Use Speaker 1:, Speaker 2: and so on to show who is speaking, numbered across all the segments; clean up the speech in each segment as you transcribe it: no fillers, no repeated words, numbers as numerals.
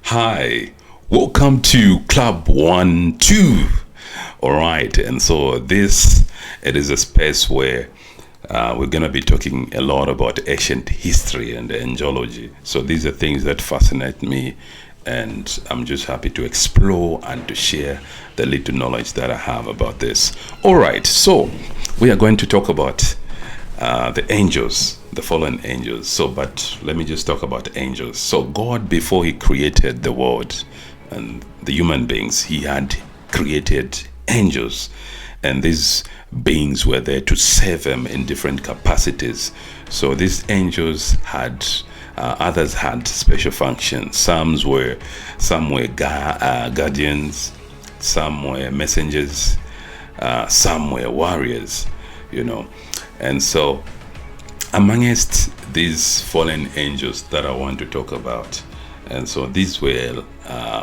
Speaker 1: Hi, welcome to Club 1 2. All right, and so it is a space where we're going to be talking a lot about ancient history and angelology. So these are things that fascinate me, and I'm just happy to explore and to share the little knowledge that I have about this. All right, so we are going to talk about the angels, the fallen angels. So, but let me just talk about angels. So, God, before He created the world and the human beings, He had created angels, and these beings were there to serve Him in different capacities. So, these angels had. Others had special functions. Some were guardians, some were messengers, some were warriors. You know, and so, amongst these fallen angels that I want to talk about, and so these were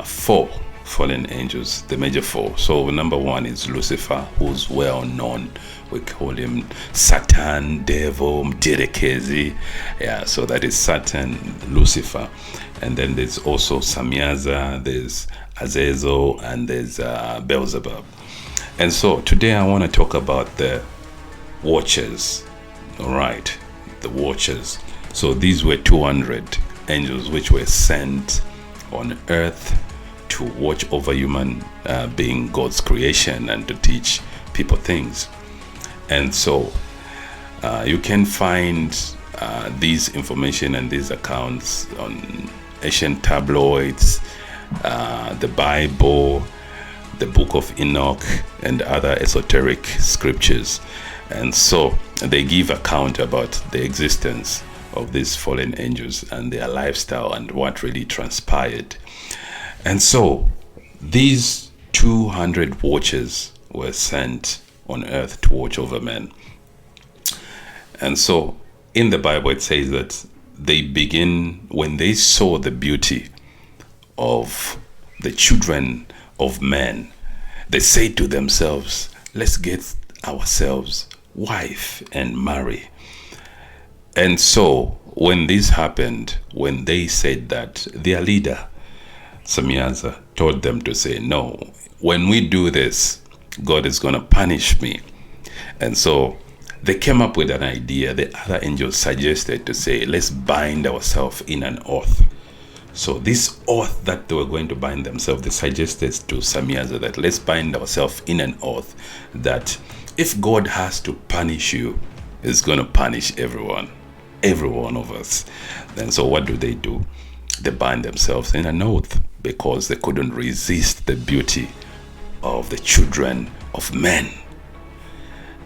Speaker 1: four fallen angels, the major four. So, number one is Lucifer, who's well known. We call him Satan, Devil, Mdirekezi. Yeah, so that is Satan, Lucifer. And then there's also Samiaza, there's Azazel, and there's Beelzebub. And so, today I want to talk about the watchers. All right, the watchers. So these were 200 angels which were sent on earth to watch over human being, God's creation, and to teach people things. And so you can find these information and these accounts on ancient tabloids, the Bible, the Book of Enoch, and other esoteric scriptures. And so they give account about the existence of these fallen angels and their lifestyle and what really transpired. And so these 200 watchers were sent on earth to watch over men. And so in the Bible it says that they begin when they saw the beauty of the children of men, they say to themselves, let's get ourselves wife and marry. And so when this happened, when they said that, their leader Samiaza told them to say, no, when we do this, God is going to punish me. And so they came up with an idea. The other angels suggested to say, let's bind ourselves in an oath. So this oath that they were going to bind themselves, they suggested to Samiaza that let's bind ourselves in an oath that if God has to punish you, He's going to punish every one of us. And so what do? They bind themselves in an oath because they couldn't resist the beauty of the children of men.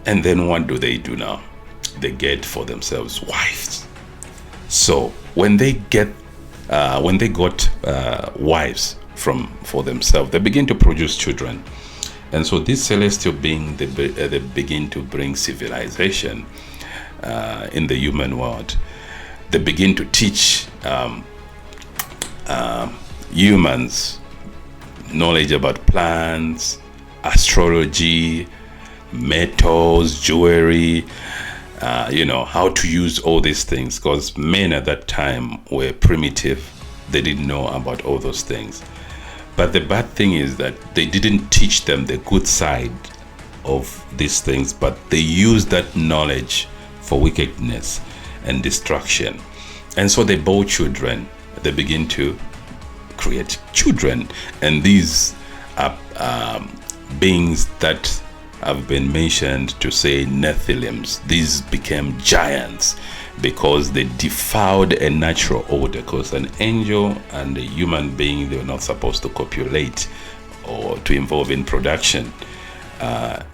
Speaker 1: And then what do they do now? They get for themselves wives. So when they got wives for themselves, they begin to produce children. And so these celestial beings, they begin to bring civilization in the human world. They begin to teach humans knowledge about plants, astrology, metals, jewelry, how to use all these things, because men at that time were primitive. They didn't know about all those things. But the bad thing is that they didn't teach them the good side of these things, but they used that knowledge for wickedness and destruction. And so they bore children. They begin to create children, and these are beings that have been mentioned to say Nephilims. These became giants because they defiled a natural order, because an angel and a human being, they were not supposed to copulate or to involve in production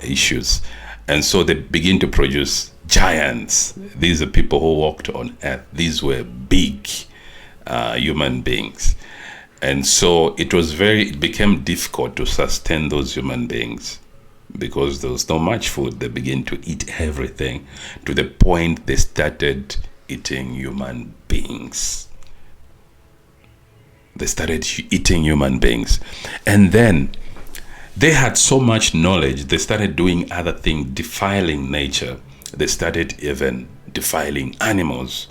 Speaker 1: issues. And so they begin to produce giants. These are people who walked on earth. These were big human beings. And so it became difficult to sustain those human beings because there was not much food. They began to eat everything to the point they started eating human beings. They started eating human beings. And then they had so much knowledge, they started doing other things, defiling nature. They started even defiling animals.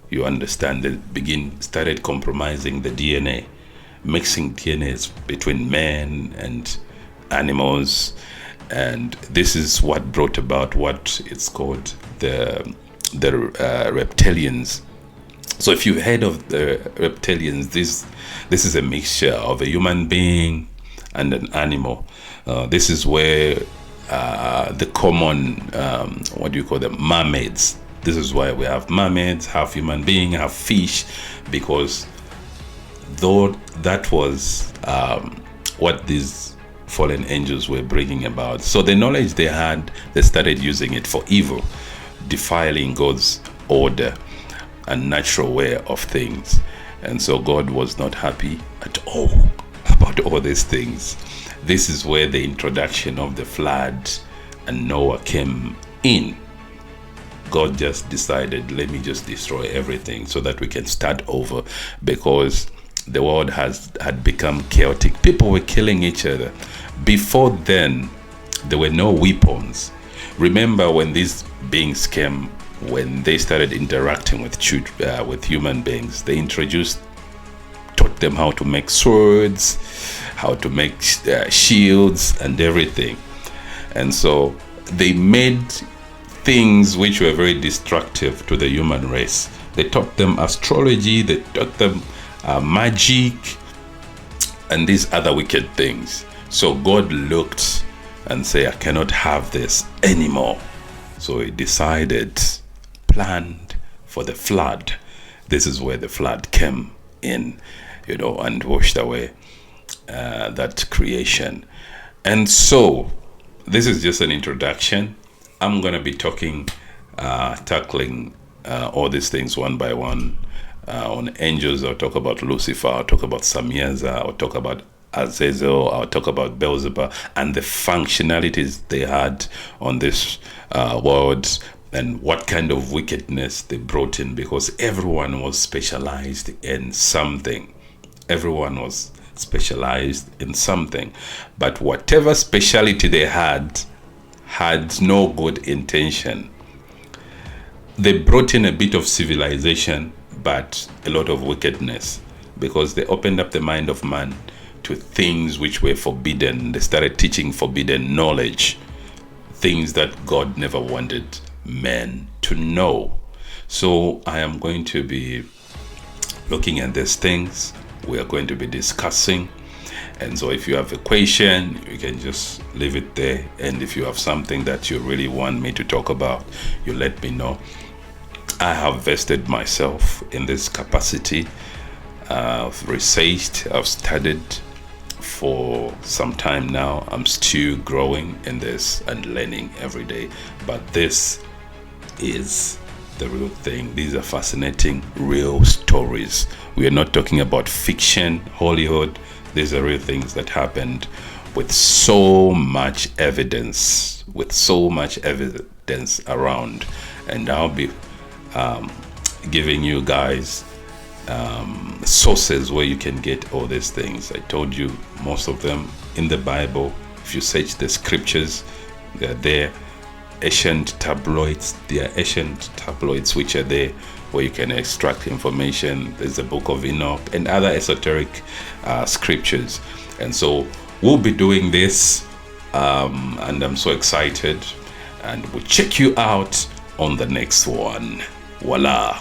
Speaker 1: You understand? They started compromising the DNA mixing DNAs between men and animals, and this is what brought about what it's called the reptilians. So if you've heard of the reptilians, this is a mixture of a human being and an animal. This is where the common what do you call them, mermaids. This is why we have mermaids, half human being, half fish, because though that was what these fallen angels were bringing about. So the knowledge they had, they started using it for evil, defiling God's order and natural way of things. And so God was not happy at all about all these things. This is where the introduction of the flood and Noah came in. God just decided, let me just destroy everything so that we can start over, because the world had become chaotic. People were killing each other. Before then, there were no weapons. Remember when these beings came, when they started interacting with human beings, they taught them how to make swords, how to make shields and everything. And so they made things which were very destructive to the human race. They taught them astrology, they taught them magic, and these other wicked things. So God looked and said, I cannot have this anymore. So he planned for the flood. This is where the flood came in, and washed away that creation. And so this is just an introduction. I'm going to be tackling all these things one by one. On angels, I'll talk about Lucifer, I'll talk about Samiaza, I'll talk about Azazel, I'll talk about Beelzebub and the functionalities they had on this world, and what kind of wickedness they brought in, because everyone was specialized in something. Everyone was specialized in something. But whatever specialty they had no good intention. They brought in a bit of civilization, but a lot of wickedness, because they opened up the mind of man to things which were forbidden. They started teaching forbidden knowledge, things that God never wanted men to know. So I am going to be looking at these things. We are going to be discussing. And so if you have a question, you can just leave it there. And if you have something that you really want me to talk about, you let me know. I have vested myself in this capacity. I've researched, I've studied for some time now. I'm still growing in this and learning every day. But this is the real thing. These are fascinating, real stories. We are not talking about fiction, Hollywood. These are real things that happened with so much evidence, around. And I'll be giving you guys sources where you can get all these things. I told you most of them in the Bible. If you search the scriptures, they're there. Ancient tabloids, which are there where you can extract information. There's the book of Enoch and other esoteric scriptures. And so we'll be doing this, and I'm so excited, and we'll check you out on the next one. Voila.